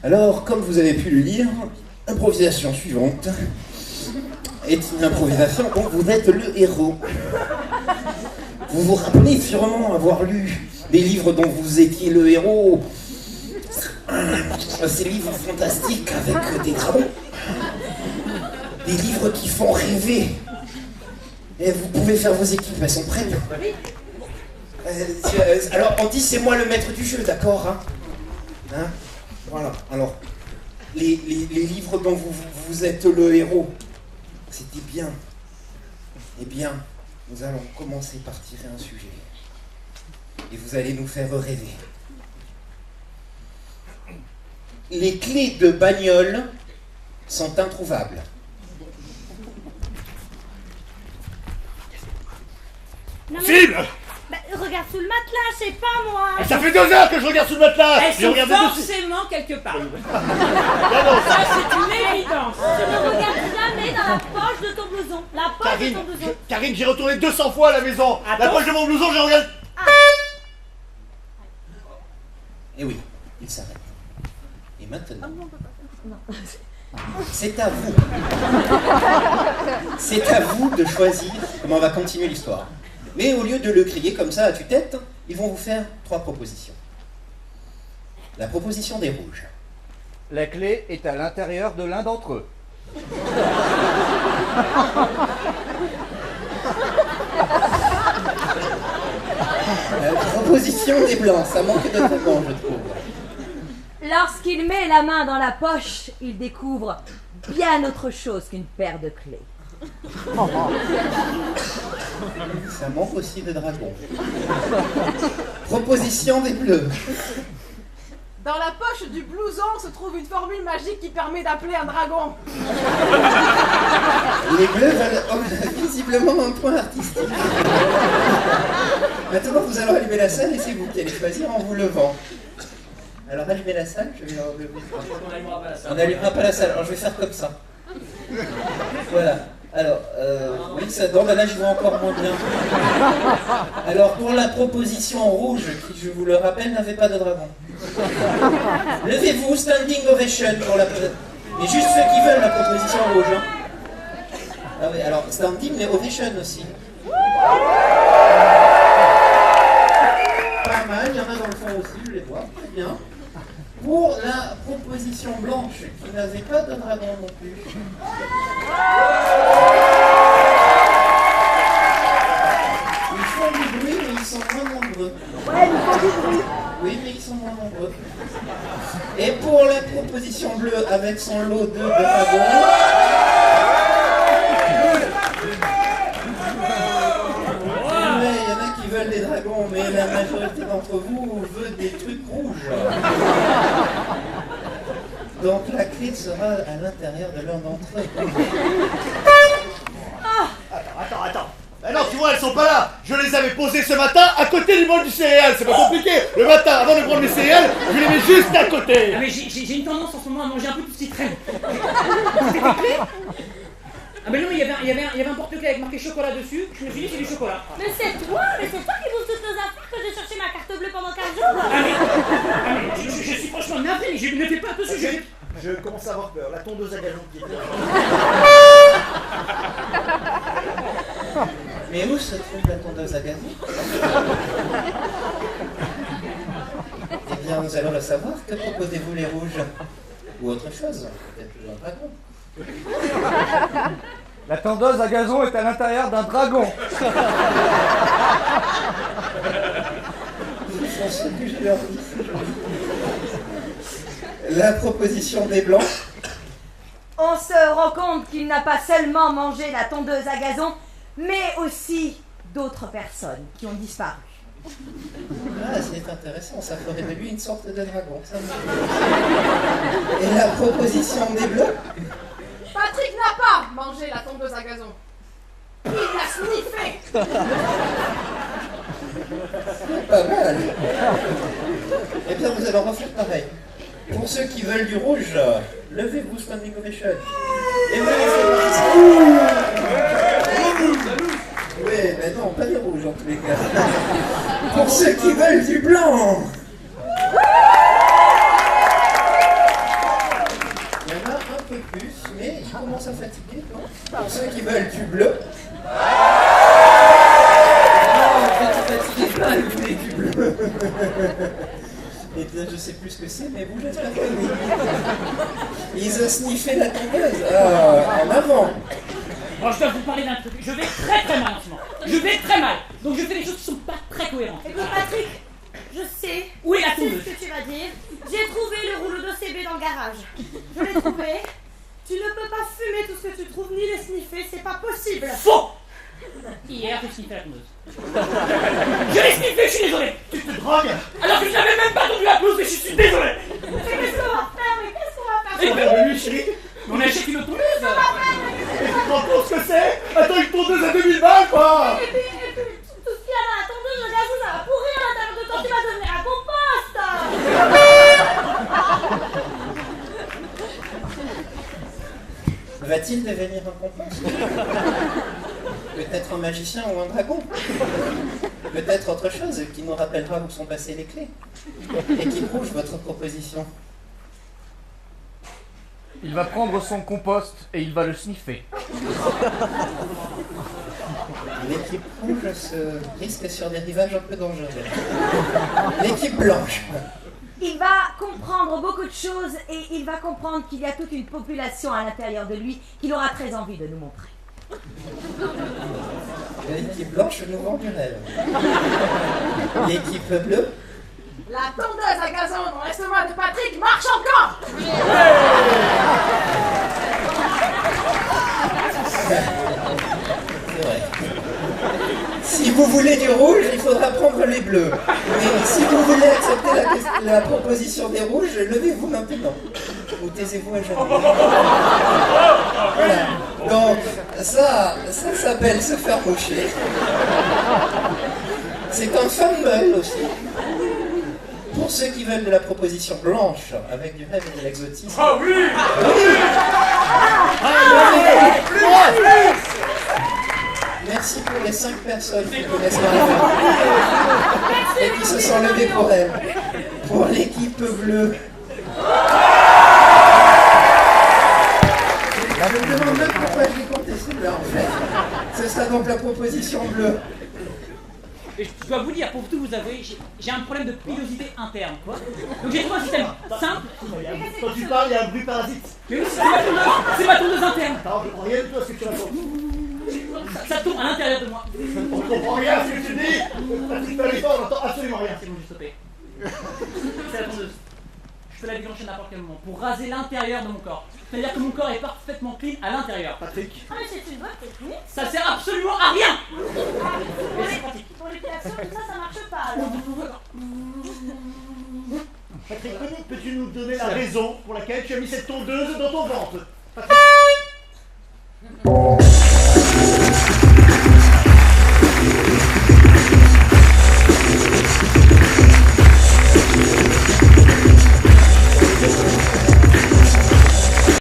Alors, comme vous avez pu le lire, l'improvisation suivante est une improvisation dont vous êtes le héros. Vous vous rappelez sûrement avoir lu des livres dont vous étiez le héros. Ces livres fantastiques avec des dragons. Des livres qui font rêver. Et vous pouvez faire vos équipes, elles sont prêtes. Alors, on dit c'est moi le maître du jeu, d'accord, hein? Voilà, alors, les livres dont vous êtes le héros, c'était bien. Eh bien, nous allons commencer par tirer un sujet. Et vous allez nous faire rêver. Les clés de bagnole sont introuvables. Non, mais... File. Bah, regarde sous le matelas, c'est pas moi. Ça fait 2 heures que je regarde sous le matelas. Elles sont forcément quelque part. Ça, c'est une évidence. Je ne regarde jamais dans la poche de ton blouson. La poche de ton blouson. Karine, j'ai retourné 200 fois à la maison. La Attends. poche de mon blouson, je regarde. Et oui, il s'arrête. Et maintenant, c'est à vous. C'est à vous de choisir comment on va continuer l'histoire. Mais au lieu de le crier comme ça à tue-tête, ils vont vous faire 3 propositions. La proposition des rouges. La clé est à l'intérieur de l'un d'entre eux. La proposition des blancs, ça manque de dragons, je trouve. Lorsqu'il met la main dans la poche, il découvre bien autre chose qu'une paire de clés. Ça manque aussi de dragons. Proposition des bleus. Dans la poche du blouson se trouve une formule magique qui permet d'appeler un dragon. Les bleus veulent visiblement un point artistique. Maintenant, vous allez allumer la salle et c'est vous qui allez choisir en vous levant. Alors, allumez la salle, je vais enlever. On n'allumera pas la salle, alors je vais faire comme ça. Voilà. Alors, oui, ça donne, là je vois encore moins bien. Alors, pour la proposition rouge, qui, je vous le rappelle, n'avait pas de dragon. Levez-vous, standing ovation pour la... Mais juste ceux qui veulent la proposition rouge. Hein. Ah oui, alors, standing, mais ovation aussi. Pas mal, il y en a dans le fond aussi, je les vois, très bien. Pour la proposition blanche, qui n'avait pas de dragon non plus. Ils font du bruit, mais ils sont moins nombreux. Ouais, il faut du bruit. Oui, mais ils sont moins nombreux. Et pour la proposition bleue, avec son lot de dragons... Il y en a qui veulent des dragons, mais la majorité d'entre vous veut des trucs rouges. Donc la clé sera à l'intérieur de l'un d'entre eux. Attends. Ah non, tu vois, elles sont pas là. Je les avais posées ce matin à côté du bol du céréal. C'est pas compliqué. Le matin, avant de prendre les céréales, je les mets juste à côté. Ah, mais j'ai une tendance en ce moment à manger un peu tout ce qui traîne. Ah ben non, mais il y avait un porte-clés avec marqué chocolat dessus. Je me suis dit c'est du chocolat. Mais c'est toi qui bouge toutes nos affaires que j'ai cherché ma carte bleue pendant 15 jours. Je suis franchement navré, mais je ne fais pas attention. Je commence à avoir peur. La tondeuse à gazon qui est là. Mais où se trouve la tondeuse à gazon? Eh bien, nous allons le savoir. Que proposez-vous les rouges? Ou autre chose? Peut-être un dragon. La tondeuse à gazon est à l'intérieur d'un dragon. Ils font ce que je leur dis. La proposition des blancs. On se rend compte qu'il n'a pas seulement mangé la tondeuse à gazon, mais aussi d'autres personnes qui ont disparu. Ah, c'est intéressant, ça ferait de lui une sorte de dragon. Ça me... Et la proposition des bleus? Patrick n'a pas mangé la tondeuse à gazon. Il l'a sniffé. Pas mal. Eh bien, nous allons refaire pareil. Pour ceux qui veulent du rouge, levez-vous, standing ovation. Et vous allez faire oui, mais non, pas du rouge en tous les cas. Pour ceux qui veulent du blanc. commence à fatiguer, non? Pour ceux qui veulent du bleu. Non, fatiguez pas, vous voulez du bleu. Et là, je sais plus ce que c'est, mais vous, j'espère que oui. Ils ont sniffé la tondeuse. En avant. Bon, je dois vous parler d'un truc. Je vais très très mal en ce moment. Je vais très mal. Donc je fais des choses qui sont pas très cohérentes. Écoute Patrick, je sais. Où est la Je sais tondeuse? ce que tu vas dire. J'ai trouvé le rouleau d'OCB dans le garage. Je l'ai trouvé. Tu ne peux pas fumer tout ce que tu trouves ni le sniffer, c'est pas possible. Faux! Hier, j'ai sniffé la tondeuse. Je l'ai sniffé, je suis désolé. Tu te drogues? Alors que je n'avais même pas entendu la pause, mais je suis désolé. Mais qu'est-ce qu'on va faire? Mais qu'est-ce qu'on va faire? Et Ben, lui, chérie. on achète une autre tondeuse. Et tu te rends compte ce que c'est? Attends, une tondeuse à 2000 balles, quoi! Et puis, tout ce qu'il y a dans la tondeuse, le gazou, ça va pourrir à l'intérieur de toi, tu vas devenir un compost. Va-t-il devenir un compost? Peut-être un magicien ou un dragon? Peut-être autre chose qui nous rappellera où sont passées les clés et qui prouve votre proposition. Il va prendre son compost et il va le sniffer. L'équipe rouge se risque sur des rivages un peu dangereux. L'équipe blanche. Il va comprendre beaucoup de choses et il va comprendre qu'il y a toute une population à l'intérieur de lui qu'il aura très envie de nous montrer. L'équipe blanche nous vend du rêve. L'équipe bleue. La tondeuse à gazon dans l'estomac de Patrick marche encore. C'est vrai. Si vous voulez du rouge, il faudra prendre les bleus. Mais si vous voulez accepter la proposition des rouges, levez-vous maintenant. Ou taisez-vous à jamais. Voilà. Donc, ça s'appelle se faire moucher. C'est un fumble aussi. Pour ceux qui veulent de la proposition blanche, avec du rêve et de l'exotisme. Ah oui! Merci pour les 5 personnes qui connaissent la réponse et qui se sont levées pour elle. Pour l'équipe bleue. Je me demande même pourquoi je l'ai compté celui-là en fait. Ce sera donc la proposition bleue. Et je dois vous dire, pour tout vous avouer, j'ai un problème de pilosité interne, quoi. Donc j'ai trouvé un système simple. Quand tu parles, il y a un bruit parasite. Mais oui, c'est ma tondeuse interne. Alors, je comprends rien de tout à ce que tu racontes. Ça tourne à l'intérieur de moi. Je ne comprends rien à ce que tu dis. Patrick, fais l'effort, j'entends absolument rien. C'est bon, j'ai sauté. C'est la tondeuse. Je peux la déclencher à n'importe quel moment pour raser l'intérieur de mon corps. C'est-à-dire que mon corps est parfaitement clean à l'intérieur. Patrick. Ah mais c'est une bonne technique. Ça sert absolument à rien. Pour l'épilation, tout ça, ça marche pas alors. Patrick, peux-tu nous donner la raison pour laquelle tu as mis cette tondeuse dans ton ventre?